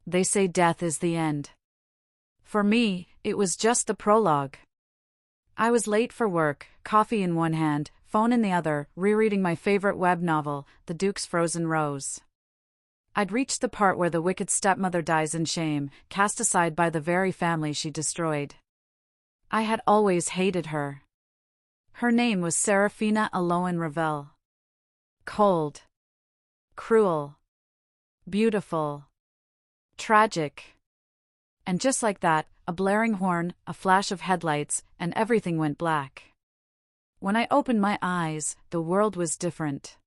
They say death is the end. For me, it was just the prologue. I was late for work, coffee in one hand, phone in the other, rereading my favorite web novel, The Duke's Frozen Rose. I'd reached the part where the wicked stepmother dies in shame, cast aside by the very family she destroyed. I had always hated her. Her name was Serafina Aloan Ravel. Cold. Cruel. Beautiful. Tragic. And just like that, a blaring horn, a flash of headlights, and everything went black. When I opened my eyes, the world was different.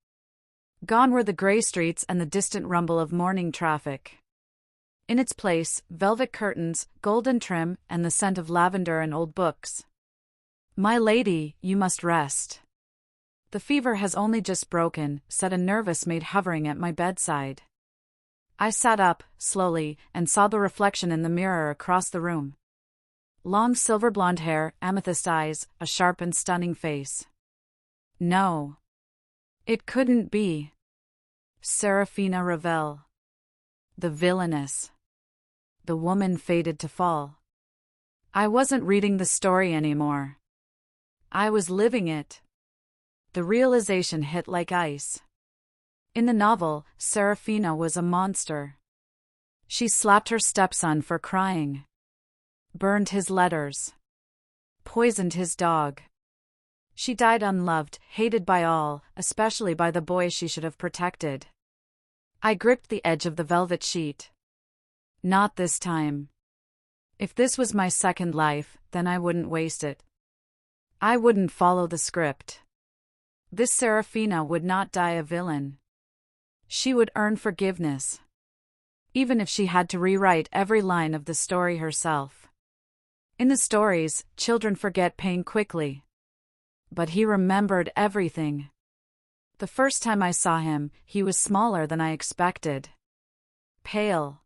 Gone were the gray streets and the distant rumble of morning traffic. In its place, velvet curtains, golden trim, and the scent of lavender and old books. "My lady, you must rest. The fever has only just broken," said a nervous maid hovering at my bedside. I sat up, slowly, and saw the reflection in the mirror across the room. Long silver blonde hair, amethyst eyes, a sharp and stunning face. No. It couldn't be. Serafina Ravel. The villainess. The woman fated to fall. I wasn't reading the story anymore. I was living it. The realization hit like ice. In the novel, Serafina was a monster. She slapped her stepson for crying. Burned his letters. Poisoned his dog. She died unloved, hated by all, especially by the boy she should have protected. I gripped the edge of the velvet sheet. Not this time. If this was my second life, then I wouldn't waste it. I wouldn't follow the script. This Serafina would not die a villain. She would earn forgiveness. Even if she had to rewrite every line of the story herself. In the stories, children forget pain quickly. But he remembered everything. The first time I saw him, he was smaller than I expected. Pale.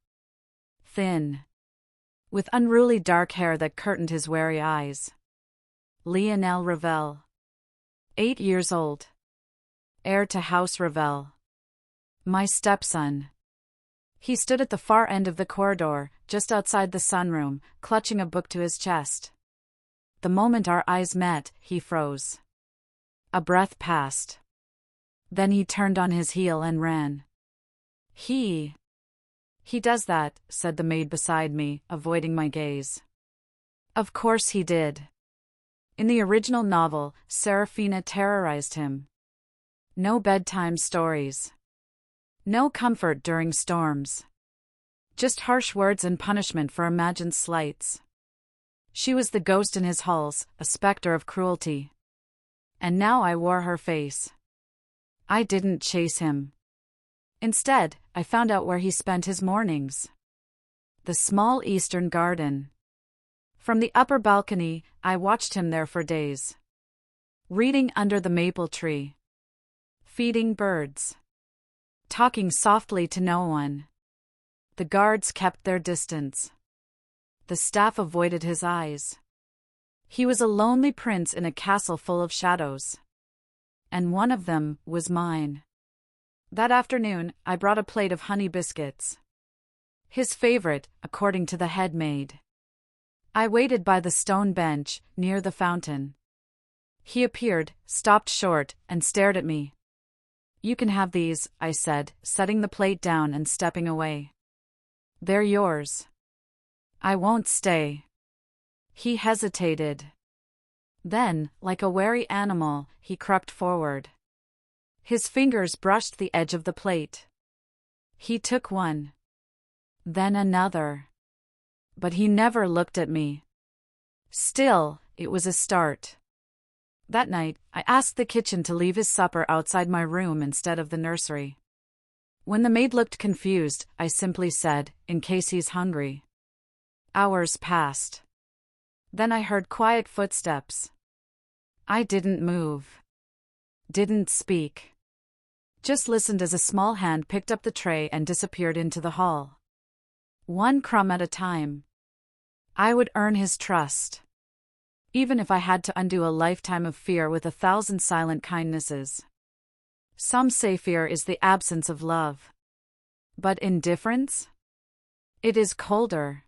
Thin. With unruly dark hair that curtained his wary eyes. Lionel Ravel. 8 years old. Heir to House Ravel. My stepson. He stood at the far end of the corridor, just outside the sunroom, clutching a book to his chest. The moment our eyes met, he froze. A breath passed. Then he turned on his heel and ran. He does that," said the maid beside me, avoiding my gaze. Of course he did. In the original novel, Serafina terrorized him. No bedtime stories. No comfort during storms. Just harsh words and punishment for imagined slights. She was the ghost in his halls, a specter of cruelty. And now I wore her face. I didn't chase him. Instead, I found out where he spent his mornings. The small eastern garden. From the upper balcony, I watched him there for days. Reading under the maple tree. Feeding birds. Talking softly to no one. The guards kept their distance. The staff avoided his eyes. He was a lonely prince in a castle full of shadows. And one of them was mine. That afternoon, I brought a plate of honey biscuits. His favorite, according to the head maid. I waited by the stone bench, near the fountain. He appeared, stopped short, and stared at me. "You can have these," I said, setting the plate down and stepping away. "They're yours." "I won't stay." He hesitated. Then, like a wary animal, he crept forward. His fingers brushed the edge of the plate. He took one. Then another. But he never looked at me. Still, it was a start. That night, I asked the kitchen to leave his supper outside my room instead of the nursery. When the maid looked confused, I simply said, "In case he's hungry." Hours passed. Then I heard quiet footsteps. I didn't move. Didn't speak. Just listened as a small hand picked up the tray and disappeared into the hall. One crumb at a time. I would earn his trust. Even if I had to undo a lifetime of fear with 1,000 silent kindnesses. Some say fear is the absence of love. But indifference? It is colder.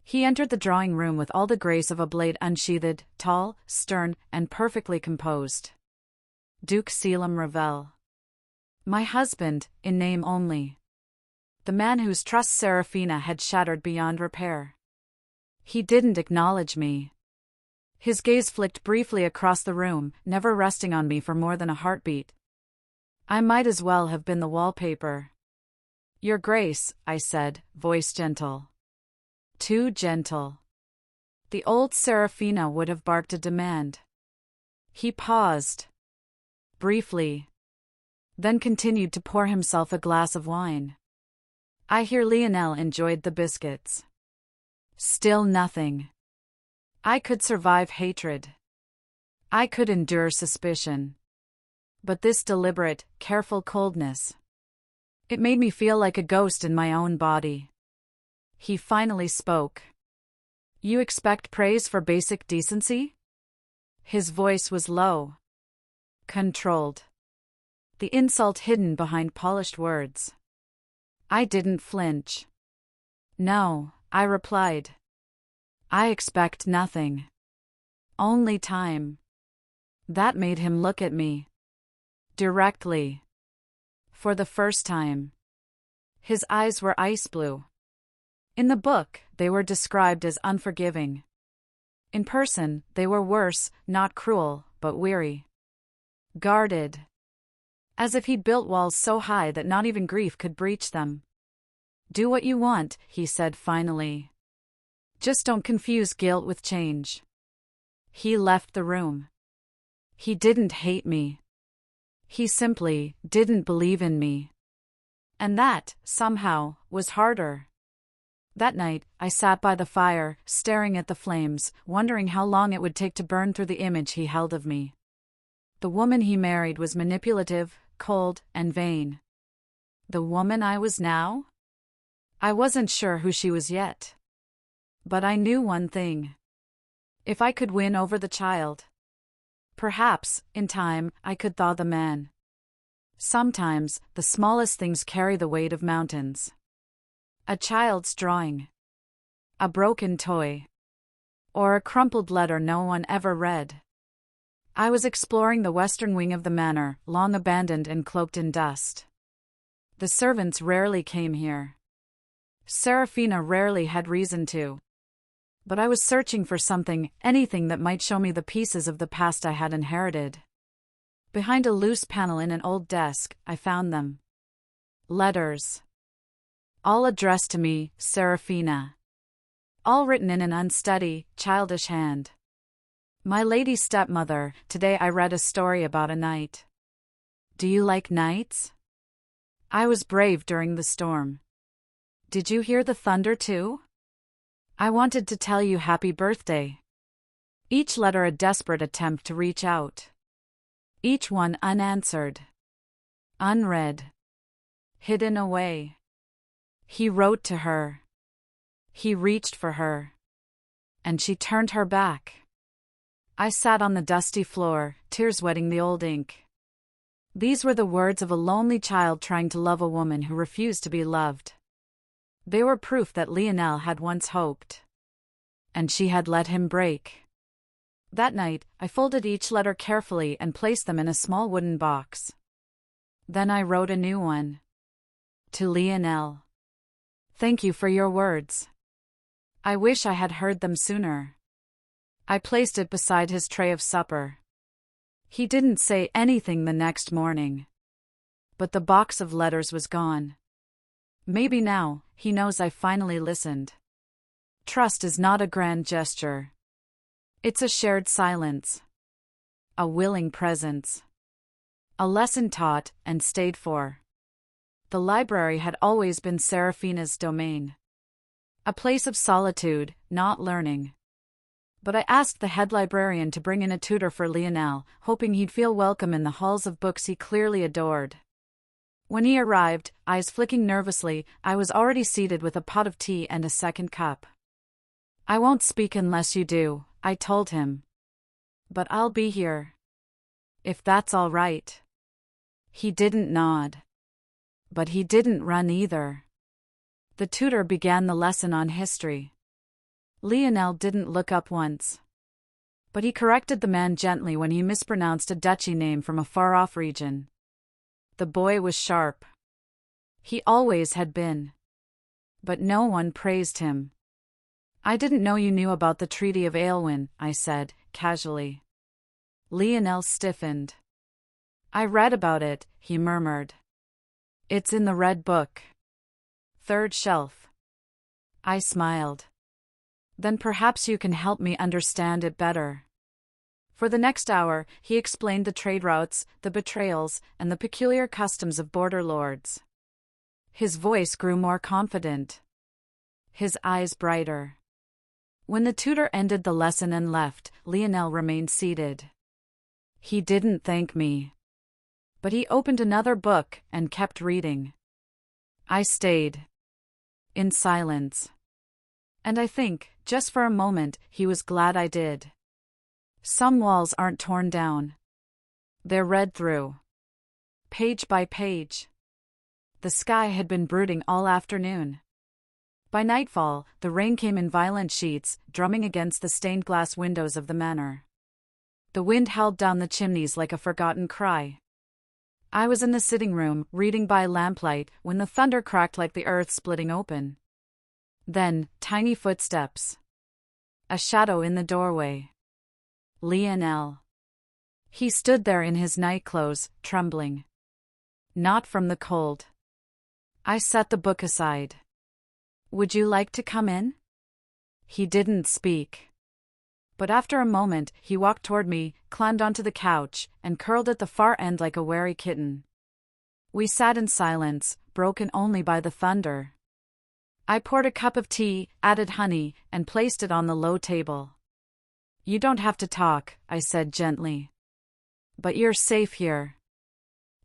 He entered the drawing room with all the grace of a blade unsheathed, tall, stern, and perfectly composed. Duke Selim Ravel. My husband, in name only. The man whose trust Serafina had shattered beyond repair. He didn't acknowledge me. His gaze flicked briefly across the room, never resting on me for more than a heartbeat. I might as well have been the wallpaper. Your Grace, I said, voice gentle. Too gentle. The old Serafina would have barked a demand. He paused. Briefly. Then continued to pour himself a glass of wine. I hear Lionel enjoyed the biscuits. Still nothing. I could survive hatred. I could endure suspicion. But this deliberate, careful coldness. It made me feel like a ghost in my own body. He finally spoke. You expect praise for basic decency? His voice was low. Controlled. The insult hidden behind polished words. I didn't flinch. No, I replied. I expect nothing. Only time. That made him look at me. Directly. For the first time. His eyes were ice blue. In the book, they were described as unforgiving. In person, they were worse, not cruel, but weary. Guarded. As if he'd built walls so high that not even grief could breach them. Do what you want, he said finally. Just don't confuse guilt with change. He left the room. He didn't hate me. He simply didn't believe in me. And that, somehow, was harder. That night, I sat by the fire, staring at the flames, wondering how long it would take to burn through the image he held of me. The woman he married was manipulative, cold, and vain. The woman I was now? I wasn't sure who she was yet. But I knew one thing. If I could win over the child, perhaps, in time, I could thaw the man. Sometimes, the smallest things carry the weight of mountains. A child's drawing. A broken toy. Or a crumpled letter no one ever read. I was exploring the western wing of the manor, long abandoned and cloaked in dust. The servants rarely came here. Serafina rarely had reason to. But I was searching for something, anything that might show me the pieces of the past I had inherited. Behind a loose panel in an old desk, I found them. Letters. All addressed to me, Serafina. All written in an unsteady, childish hand. My lady stepmother, today I read a story about a knight. Do you like knights? I was brave during the storm. Did you hear the thunder too? I wanted to tell you happy birthday. Each letter a desperate attempt to reach out. Each one unanswered. Unread. Hidden away. He wrote to her. He reached for her. And she turned her back. I sat on the dusty floor, tears wetting the old ink. These were the words of a lonely child trying to love a woman who refused to be loved. They were proof that Lionel had once hoped. And she had let him break. That night, I folded each letter carefully and placed them in a small wooden box. Then I wrote a new one. To Lionel. Thank you for your words. I wish I had heard them sooner. I placed it beside his tray of supper. He didn't say anything the next morning. But the box of letters was gone. Maybe now, he knows I finally listened. Trust is not a grand gesture. It's a shared silence. A willing presence. A lesson taught and stayed for. The library had always been Serafina's domain. A place of solitude, not learning. But I asked the head librarian to bring in a tutor for Lionel, hoping he'd feel welcome in the halls of books he clearly adored. When he arrived, eyes flicking nervously, I was already seated with a pot of tea and a second cup. I won't speak unless you do, I told him. But I'll be here. If that's all right. He didn't nod. But he didn't run either. The tutor began the lesson on history. Lionel didn't look up once. But he corrected the man gently when he mispronounced a duchy name from a far-off region. The boy was sharp. He always had been. But no one praised him. "I didn't know you knew about the Treaty of Aylwin," I said, casually. Lionel stiffened. "I read about it," he murmured. "It's in the Red Book. Third shelf." I smiled. "Then perhaps you can help me understand it better." For the next hour, he explained the trade routes, the betrayals, and the peculiar customs of border lords. His voice grew more confident. His eyes brighter. When the tutor ended the lesson and left, Lionel remained seated. He didn't thank me. But he opened another book and kept reading. I stayed. In silence. And I think, just for a moment, he was glad I did. Some walls aren't torn down. They're read through. Page by page. The sky had been brooding all afternoon. By nightfall, the rain came in violent sheets, drumming against the stained glass windows of the manor. The wind howled down the chimneys like a forgotten cry. I was in the sitting room, reading by lamplight, when the thunder cracked like the earth splitting open. Then, tiny footsteps. A shadow in the doorway. Lionel. He stood there in his nightclothes, trembling. Not from the cold. I set the book aside. "Would you like to come in?" He didn't speak. But after a moment, he walked toward me, climbed onto the couch, and curled at the far end like a wary kitten. We sat in silence, broken only by the thunder. I poured a cup of tea, added honey, and placed it on the low table. "You don't have to talk," I said gently. "But you're safe here."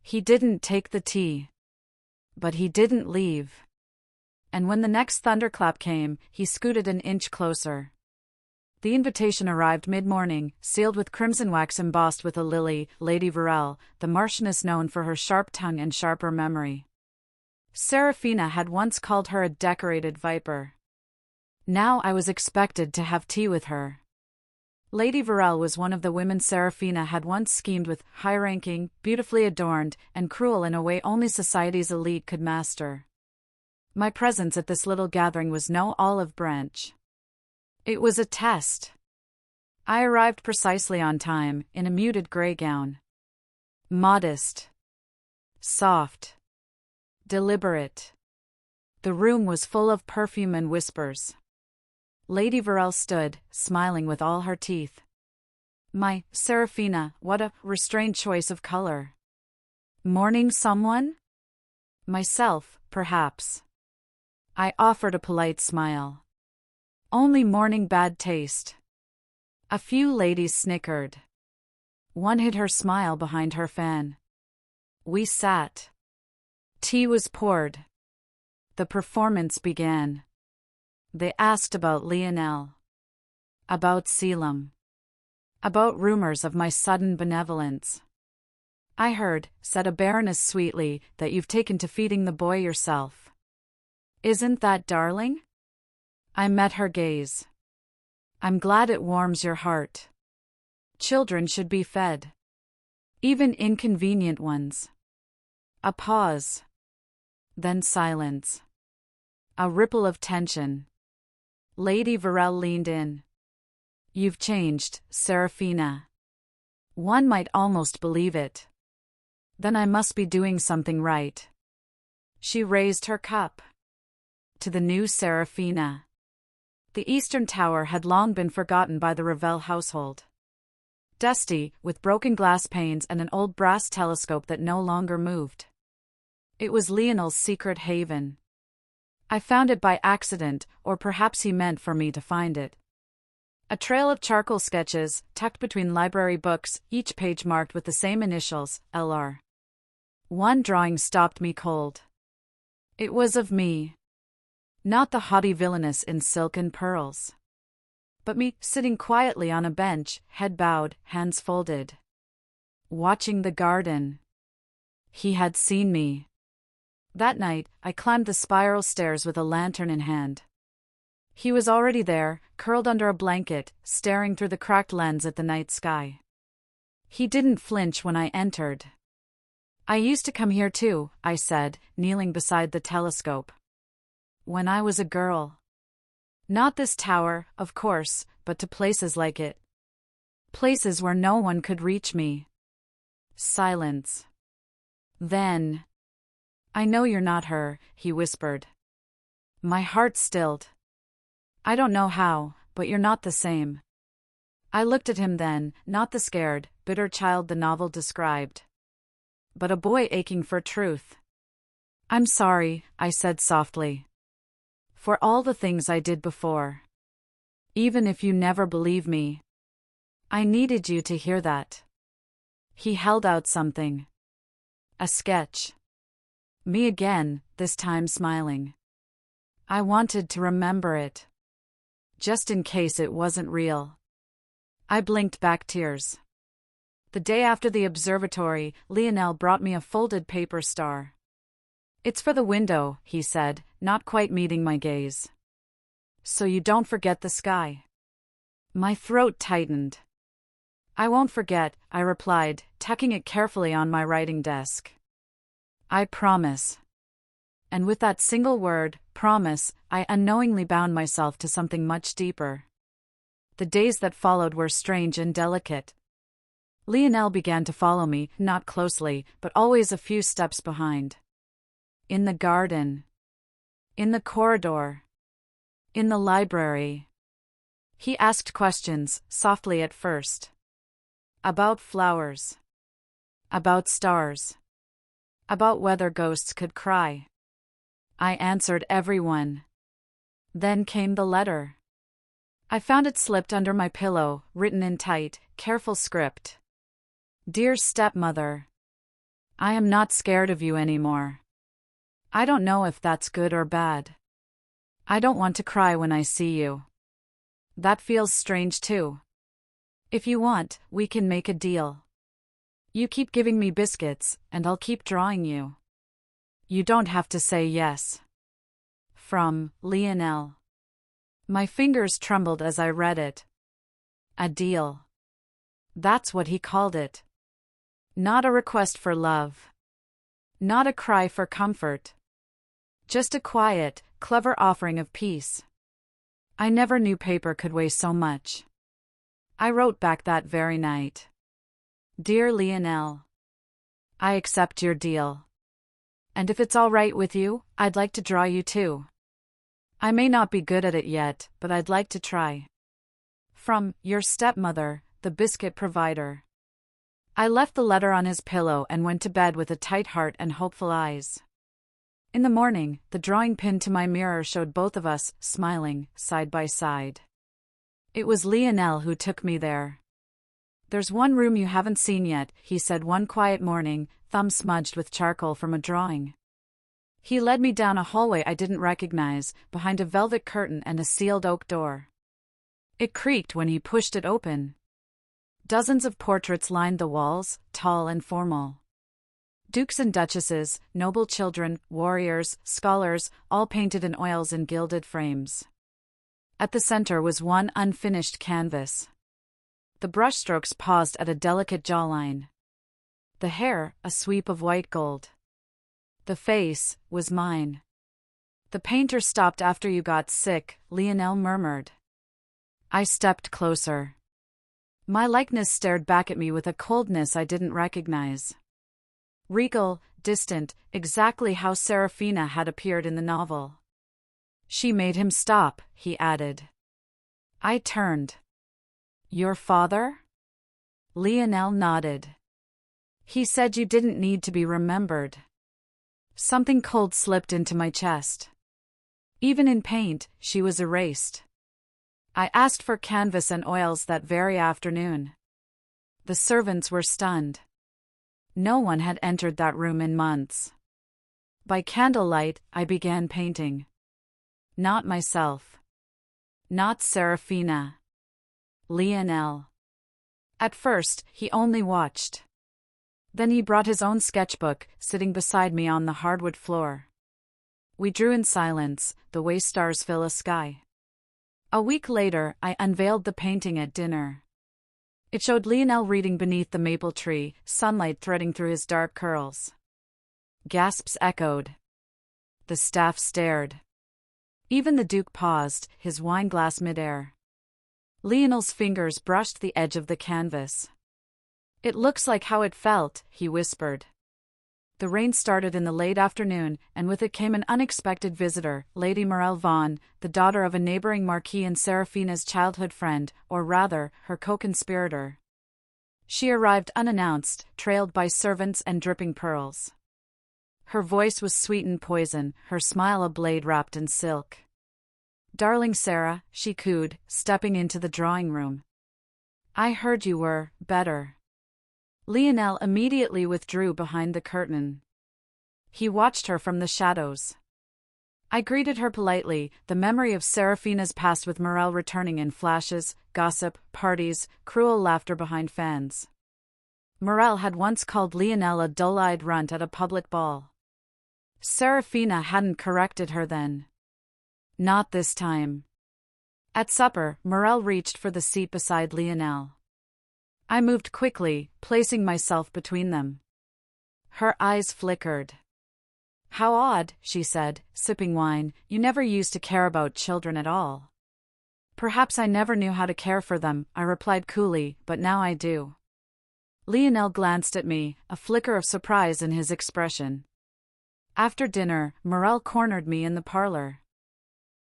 He didn't take the tea. But he didn't leave. And when the next thunderclap came, he scooted an inch closer. The invitation arrived mid-morning, sealed with crimson wax embossed with a lily, Lady Varel, the Marchioness known for her sharp tongue and sharper memory. Seraphina had once called her a decorated viper. Now I was expected to have tea with her. Lady Varel was one of the women Seraphina had once schemed with, high-ranking, beautifully adorned, and cruel in a way only society's elite could master. My presence at this little gathering was no olive branch. It was a test. I arrived precisely on time, in a muted gray gown. Modest. Soft. Deliberate. The room was full of perfume and whispers. Lady Varel stood, smiling with all her teeth. "My Seraphina, what a restrained choice of color." "Mourning someone?" "Myself, perhaps." I offered a polite smile. "Only mourning bad taste." A few ladies snickered. One hid her smile behind her fan. We sat. Tea was poured. The performance began. They asked about Lionel. About Selim. About rumors of my sudden benevolence. "I heard," said a baroness sweetly, "that you've taken to feeding the boy yourself. Isn't that darling?" I met her gaze. "I'm glad it warms your heart. Children should be fed. Even inconvenient ones." A pause. Then silence. A ripple of tension. Lady Varel leaned in. "You've changed, Seraphina." One might almost believe it. Then I must be doing something right. She raised her cup. To the new Seraphina. The eastern tower had long been forgotten by the Ravel household. Dusty, with broken glass panes and an old brass telescope that no longer moved. It was Lionel's secret haven. I found it by accident, or perhaps he meant for me to find it. A trail of charcoal sketches, tucked between library books, each page marked with the same initials, LR. One drawing stopped me cold. It was of me. Not the haughty villainess in silk and pearls. But me, sitting quietly on a bench, head bowed, hands folded. Watching the garden. He had seen me. That night, I climbed the spiral stairs with a lantern in hand. He was already there, curled under a blanket, staring through the cracked lens at the night sky. He didn't flinch when I entered. "I used to come here too," I said, kneeling beside the telescope. "When I was a girl. Not this tower, of course, but to places like it. Places where no one could reach me." Silence. Then, "I know you're not her," he whispered. My heart stilled. "I don't know how, but you're not the same." I looked at him then, not the scared, bitter child the novel described, but a boy aching for truth. "I'm sorry," I said softly, "for all the things I did before. Even if you never believe me. I needed you to hear that." He held out something. A sketch. Me again, this time smiling. I wanted to remember it. Just in case it wasn't real. I blinked back tears. The day after the observatory, Lionel brought me a folded paper star. "It's for the window," he said, not quite meeting my gaze. "So you don't forget the sky." My throat tightened. "I won't forget," I replied, tucking it carefully on my writing desk. "I promise." And with that single word, promise, I unknowingly bound myself to something much deeper. The days that followed were strange and delicate. Lionel began to follow me, not closely, but always a few steps behind. In the garden. In the corridor. In the library. He asked questions, softly at first. About flowers. About stars. About whether ghosts could cry. I answered every one. Then came the letter. I found it slipped under my pillow, written in tight, careful script. "Dear stepmother. I am not scared of you anymore. I don't know if that's good or bad. I don't want to cry when I see you. That feels strange too. If you want, we can make a deal. You keep giving me biscuits, and I'll keep drawing you. You don't have to say yes." From Lionel. My fingers trembled as I read it. A deal. That's what he called it. Not a request for love. Not a cry for comfort. Just a quiet, clever offering of peace. I never knew paper could weigh so much. I wrote back that very night. "Dear Lionel. I accept your deal. And if it's all right with you, I'd like to draw you too. I may not be good at it yet, but I'd like to try. From your stepmother, the biscuit provider." I left the letter on his pillow and went to bed with a tight heart and hopeful eyes. In the morning, the drawing pinned to my mirror showed both of us, smiling, side by side. It was Lionel who took me there. "There's one room you haven't seen yet," he said one quiet morning, thumb smudged with charcoal from a drawing. He led me down a hallway I didn't recognize, behind a velvet curtain and a sealed oak door. It creaked when he pushed it open. Dozens of portraits lined the walls, tall and formal. Dukes and duchesses, noble children, warriors, scholars, all painted in oils and gilded frames. At the center was one unfinished canvas. The brushstrokes paused at a delicate jawline. The hair, a sweep of white gold. The face was mine. "The painter stopped after you got sick," Lionel murmured. I stepped closer. My likeness stared back at me with a coldness I didn't recognize. Regal, distant, exactly how Serafina had appeared in the novel. "She made him stop," he added. I turned. "Your father?" Lionel nodded. "He said you didn't need to be remembered." Something cold slipped into my chest. Even in paint, she was erased. I asked for canvas and oils that very afternoon. The servants were stunned. No one had entered that room in months. By candlelight, I began painting. Not myself. Not Serafina. Lionel. At first, he only watched. Then he brought his own sketchbook, sitting beside me on the hardwood floor. We drew in silence, the way stars fill a sky. A week later, I unveiled the painting at dinner. It showed Lionel reading beneath the maple tree, sunlight threading through his dark curls. Gasps echoed. The staff stared. Even the Duke paused, his wine glass midair. Lionel's fingers brushed the edge of the canvas. "It looks like how it felt," he whispered. The rain started in the late afternoon, and with it came an unexpected visitor, Lady Morel Vaughan, the daughter of a neighboring marquis and Seraphina's childhood friend, or rather, her co-conspirator. She arrived unannounced, trailed by servants and dripping pearls. Her voice was sweetened poison, her smile a blade wrapped in silk. "Darling Sarah," she cooed, stepping into the drawing room. "I heard you were better." Lionel immediately withdrew behind the curtain. He watched her from the shadows. I greeted her politely, the memory of Seraphina's past with Morel returning in flashes, gossip, parties, cruel laughter behind fans. Morel had once called Lionel a dull-eyed runt at a public ball. Seraphina hadn't corrected her then. Not this time. At supper, Morel reached for the seat beside Lionel. I moved quickly, placing myself between them. Her eyes flickered. "How odd," she said, sipping wine, "you never used to care about children at all." "Perhaps I never knew how to care for them," I replied coolly, "but now I do." Lionel glanced at me, a flicker of surprise in his expression. After dinner, Morel cornered me in the parlor.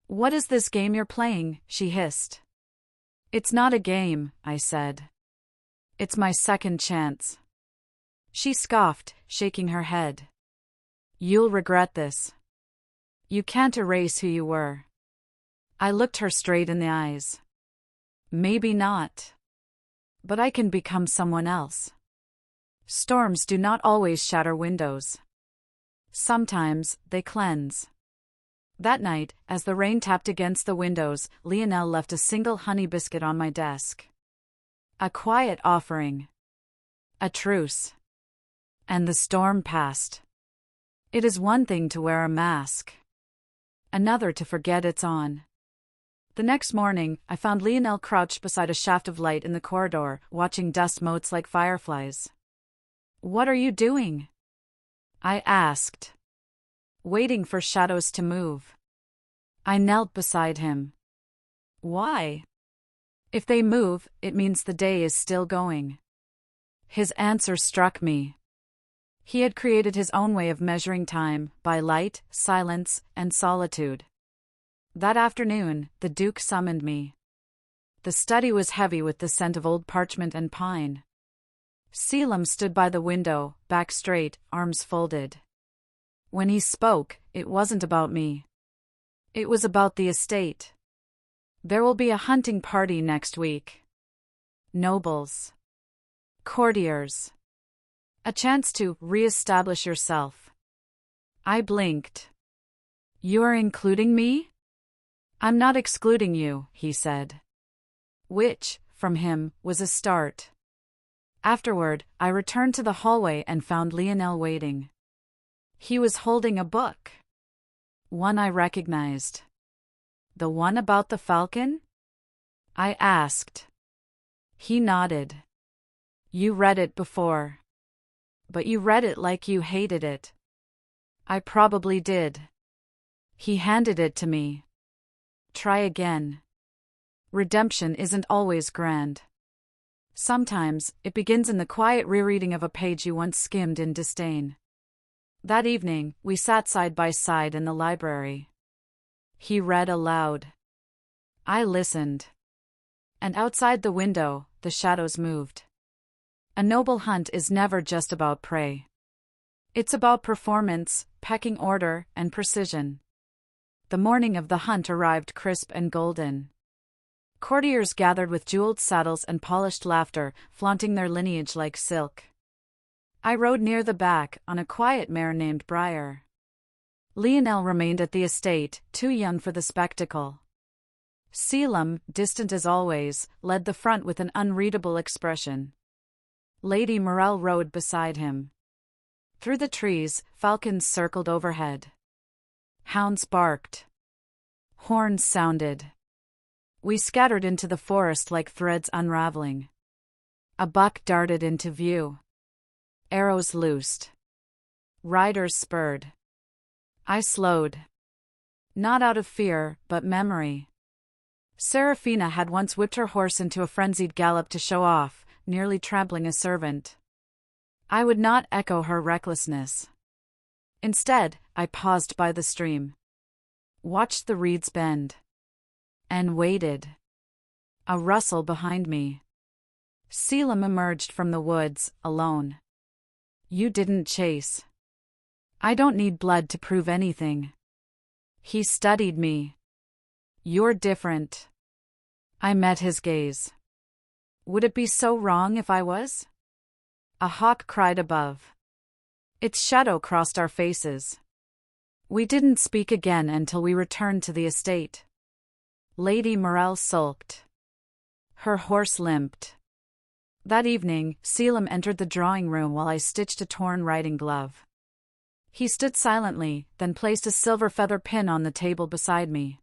"What is this game you're playing?" she hissed. "It's not a game," I said. "It's my second chance." She scoffed, shaking her head. "You'll regret this. You can't erase who you were." I looked her straight in the eyes. "Maybe not. But I can become someone else. Storms do not always shatter windows. Sometimes, they cleanse." That night, as the rain tapped against the windows, Lionel left a single honey biscuit on my desk. A quiet offering. A truce. And the storm passed. It is one thing to wear a mask. Another to forget it's on. The next morning, I found Lionel crouched beside a shaft of light in the corridor, watching dust motes like fireflies. "What are you doing?" I asked. "Waiting for shadows to move." I knelt beside him. "Why?" "If they move, it means the day is still going." His answer struck me. He had created his own way of measuring time, by light, silence, and solitude. That afternoon, the Duke summoned me. The study was heavy with the scent of old parchment and pine. Selim stood by the window, back straight, arms folded. When he spoke, it wasn't about me. It was about the estate. "There will be a hunting party next week. Nobles. Courtiers. A chance to re-establish yourself." I blinked. "You're including me?" "I'm not excluding you," he said. Which, from him, was a start. Afterward, I returned to the hallway and found Lionel waiting. He was holding a book. One I recognized. "The one about the falcon?" I asked. He nodded. "You read it before. But you read it like you hated it." I probably did. He handed it to me. "Try again. Redemption isn't always grand. Sometimes, it begins in the quiet rereading of a page you once skimmed in disdain." That evening, we sat side by side in the library. He read aloud. I listened. And outside the window, the shadows moved. A noble hunt is never just about prey. It's about performance, pecking order, and precision. The morning of the hunt arrived crisp and golden. Courtiers gathered with jeweled saddles and polished laughter, flaunting their lineage like silk. I rode near the back, on a quiet mare named Briar. Lionel remained at the estate, too young for the spectacle. Selim, distant as always, led the front with an unreadable expression. Lady Morel rode beside him. Through the trees, falcons circled overhead. Hounds barked. Horns sounded. We scattered into the forest like threads unraveling. A buck darted into view. Arrows loosed. Riders spurred. I slowed. Not out of fear, but memory. Seraphina had once whipped her horse into a frenzied gallop to show off, nearly trampling a servant. I would not echo her recklessness. Instead, I paused by the stream. Watched the reeds bend. And waited. A rustle behind me. Selim emerged from the woods, alone. You didn't chase. I don't need blood to prove anything. He studied me. You're different. I met his gaze. Would it be so wrong if I was? A hawk cried above. Its shadow crossed our faces. We didn't speak again until we returned to the estate. Lady Morel sulked. Her horse limped. That evening, Selim entered the drawing room while I stitched a torn riding glove. He stood silently, then placed a silver feather pin on the table beside me.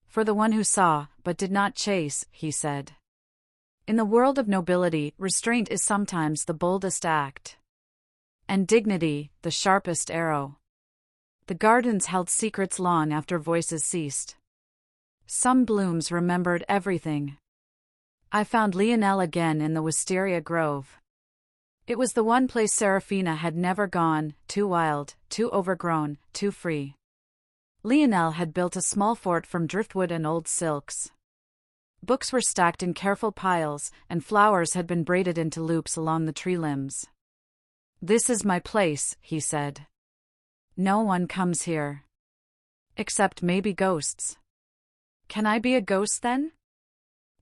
For the one who saw, but did not chase, he said. In the world of nobility, restraint is sometimes the boldest act. And dignity, the sharpest arrow. The gardens held secrets long after voices ceased. Some blooms remembered everything. I found Lionel again in the wisteria grove. It was the one place Seraphina had never gone, too wild, too overgrown, too free. Lionel had built a small fort from driftwood and old silks. Books were stacked in careful piles, and flowers had been braided into loops along the tree limbs. This is my place, he said. No one comes here. Except maybe ghosts. Can I be a ghost then?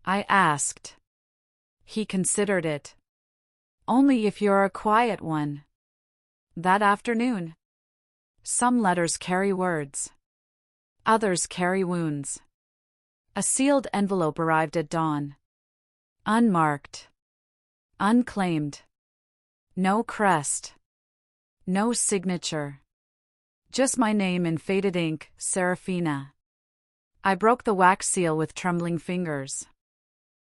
I asked. He considered it. Only if you're a quiet one. That afternoon. Some letters carry words. Others carry wounds. A sealed envelope arrived at dawn. Unmarked. Unclaimed. No crest. No signature. Just my name in faded ink, Seraphina. I broke the wax seal with trembling fingers.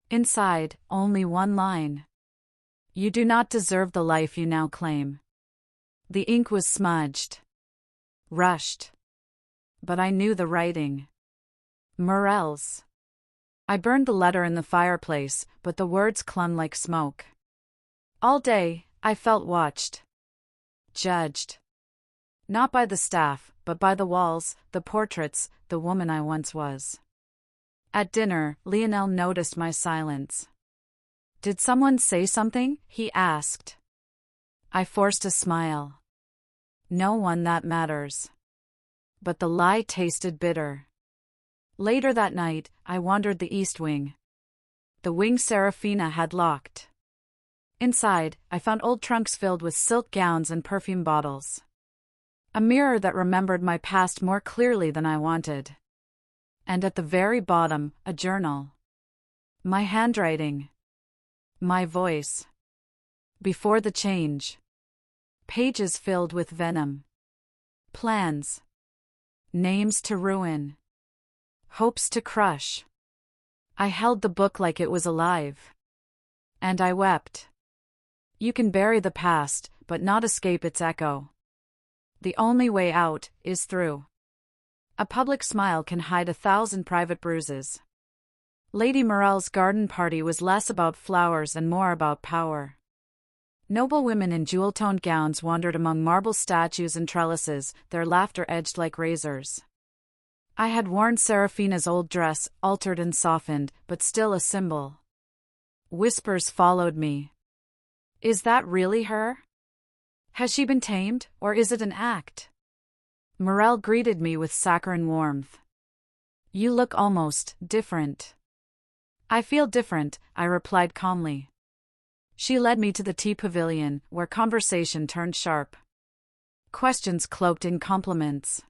Inside, only one line. You do not deserve the life you now claim. The ink was smudged. Rushed. But I knew the writing. Morel's. I burned the letter in the fireplace, but the words clung like smoke. All day, I felt watched. Judged. Not by the staff, but by the walls, the portraits, the woman I once was. At dinner, Lionel noticed my silence. Did someone say something? He asked. I forced a smile. No one that matters. But the lie tasted bitter. Later that night, I wandered the east wing. The wing Seraphina had locked. Inside, I found old trunks filled with silk gowns and perfume bottles. A mirror that remembered my past more clearly than I wanted. And at the very bottom, a journal. My handwriting. My voice. Before the change. Pages filled with venom. Plans. Names to ruin. Hopes to crush. I held the book like it was alive. And I wept. You can bury the past, but not escape its echo. The only way out is through. A public smile can hide 1,000 private bruises. Lady Morel's garden party was less about flowers and more about power. Noble women in jewel-toned gowns wandered among marble statues and trellises, their laughter edged like razors. I had worn Seraphina's old dress, altered and softened, but still a symbol. Whispers followed me. Is that really her? Has she been tamed, or is it an act? Morel greeted me with saccharine warmth. You look almost different. I feel different, I replied calmly. She led me to the tea pavilion, where conversation turned sharp. Questions cloaked in compliments.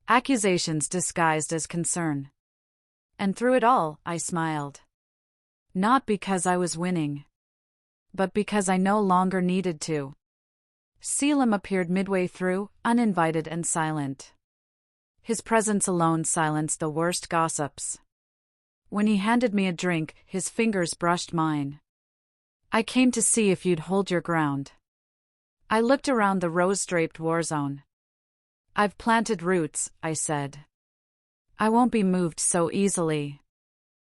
Accusations disguised as concern. And through it all, I smiled. Not because I was winning. but because I no longer needed to. Selim appeared midway through, uninvited and silent. His presence alone silenced the worst gossips. When he handed me a drink, his fingers brushed mine. "I came to see if you'd hold your ground." I looked around the rose-draped war zone. "I've planted roots," I said. "I won't be moved so easily."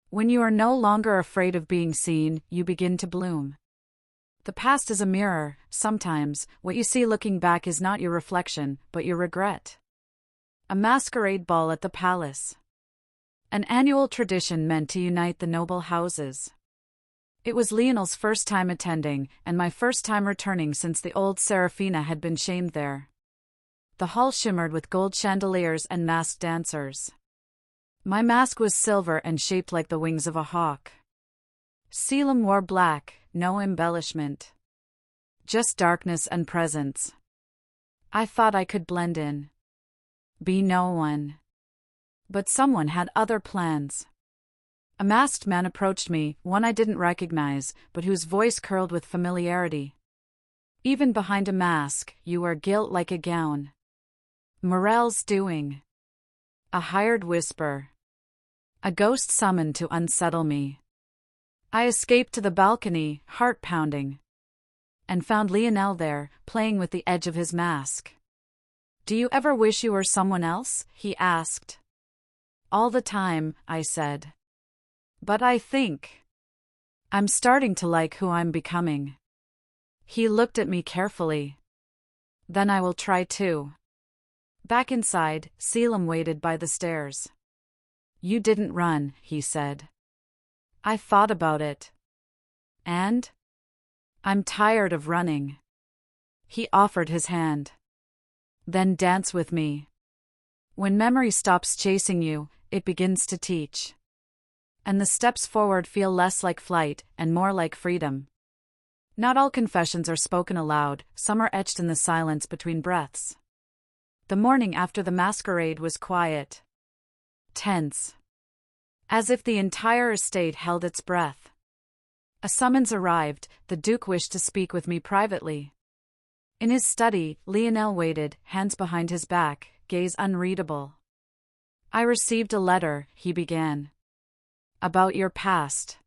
When you are no longer afraid of being seen, you begin to bloom. The past is a mirror. Sometimes, what you see looking back is not your reflection, but your regret. A masquerade ball at the palace. An annual tradition meant to unite the noble houses. It was Lionel's first time attending, and my first time returning since the old Serafina had been shamed there. The hall shimmered with gold chandeliers and masked dancers. My mask was silver and shaped like the wings of a hawk. Selim wore black, no embellishment. Just darkness and presence. I thought I could blend in. Be no one. But someone had other plans. A masked man approached me, one I didn't recognize, but whose voice curled with familiarity. "Even behind a mask, you wear guilt like a gown." Morel's doing. A hired whisper. A ghost summoned to unsettle me. I escaped to the balcony, heart pounding. And found Lionel there, playing with the edge of his mask. "Do you ever wish you were someone else?" he asked. "All the time," I said. "But I think I'm starting to like who I'm becoming." He looked at me carefully. "Then I will try too." Back inside, Selim waited by the stairs. "You didn't run," he said. "I thought about it. And? I'm tired of running." He offered his hand. "Then dance with me. When memory stops chasing you, it begins to teach. And the steps forward feel less like flight and more like freedom." Not all confessions are spoken aloud, some are etched in the silence between breaths. The morning after the masquerade was quiet. Tense. As if the entire estate held its breath. A summons arrived. The Duke wished to speak with me privately. In his study, Lionel waited, hands behind his back, gaze unreadable. "I received a letter," he began. "About your past.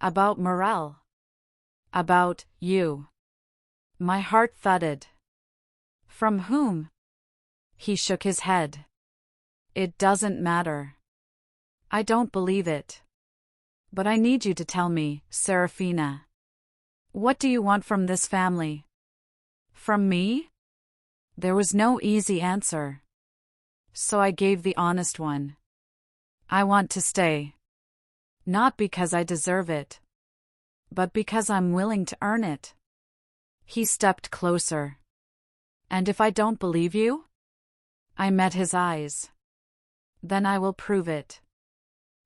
About Morel. About you." My heart thudded. "From whom?" He shook his head. "It doesn't matter. I don't believe it. But I need you to tell me, Serafina. What do you want from this family?" "From me?" There was no easy answer. So I gave the honest one. "I want to stay. Not because I deserve it, but because I'm willing to earn it." He stepped closer. "And if I don't believe you?" I met his eyes. "Then I will prove it.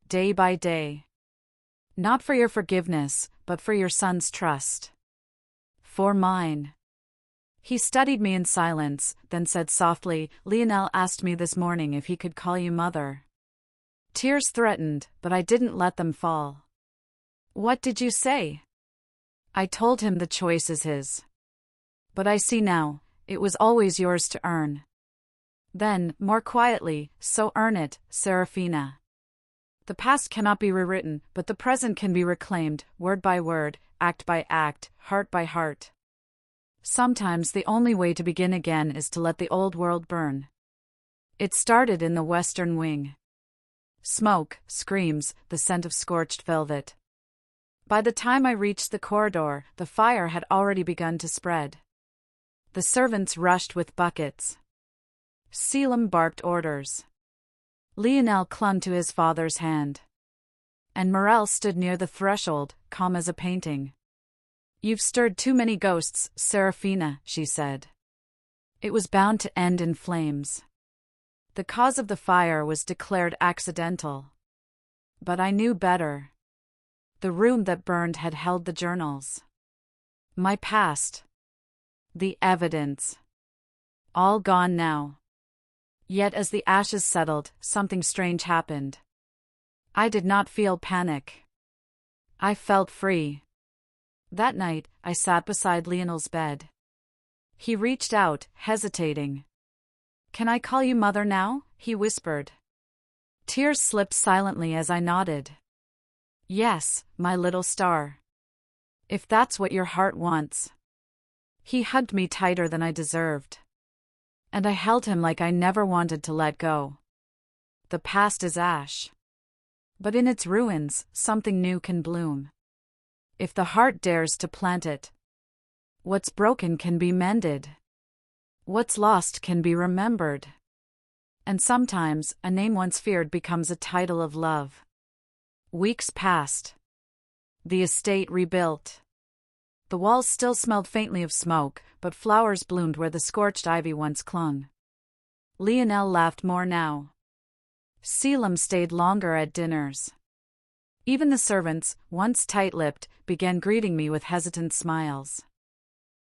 Day by day. Not for your forgiveness, but for your son's trust. For mine." He studied me in silence, then said softly, "Lionel asked me this morning if he could call you mother." Tears threatened, but I didn't let them fall. "What did you say?" I told him the choice is his. "But I see now, it was always yours to earn." Then, more quietly, "So earn it, Serafina. The past cannot be rewritten, but the present can be reclaimed, word by word, act by act, heart by heart. Sometimes the only way to begin again is to let the old world burn." It started in the western wing. Smoke, screams, the scent of scorched velvet. By the time I reached the corridor, the fire had already begun to spread. The servants rushed with buckets. Selim barked orders. Lionel clung to his father's hand. And Morel stood near the threshold, calm as a painting. "You've stirred too many ghosts, Serafina," she said. It was bound to end in flames. The cause of the fire was declared accidental. But I knew better. The room that burned had held the journals. My past. The evidence. All gone now. Yet as the ashes settled, something strange happened. I did not feel panic. I felt free. That night, I sat beside Lionel's bed. He reached out, hesitating. "Can I call you mother now?" he whispered. Tears slipped silently as I nodded. "Yes, my little star. If that's what your heart wants." He hugged me tighter than I deserved. And I held him like I never wanted to let go. The past is ash. But in its ruins, something new can bloom. If the heart dares to plant it. What's broken can be mended. What's lost can be remembered. And sometimes, a name once feared becomes a title of love. Weeks passed. The estate rebuilt. The walls still smelled faintly of smoke, but flowers bloomed where the scorched ivy once clung. Lionel laughed more now. Selim stayed longer at dinners. Even the servants, once tight-lipped, began greeting me with hesitant smiles.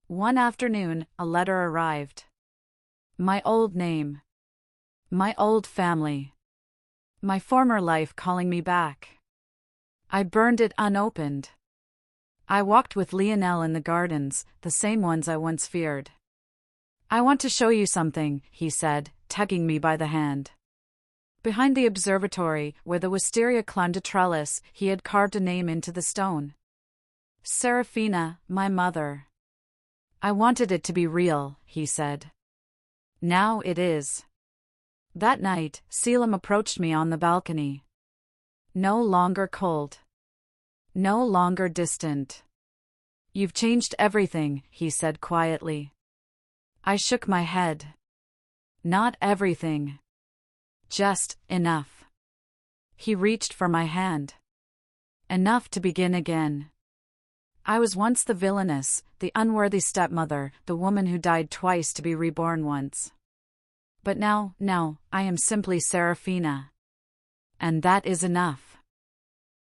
One afternoon, a letter arrived. My old name. My old family. My former life calling me back. I burned it unopened. I walked with Lionel in the gardens, the same ones I once feared. "I want to show you something," he said, tugging me by the hand. Behind the observatory, where the wisteria climbed a trellis, he had carved a name into the stone. "Serafina, my mother." "I wanted it to be real," he said. "Now it is." That night, Selim approached me on the balcony. No longer cold. No longer distant. "You've changed everything," he said quietly. I shook my head. "Not everything. Just enough." He reached for my hand. "Enough to begin again." I was once the villainess, the unworthy stepmother, the woman who died twice to be reborn once. But now, I am simply Serafina. And that is enough.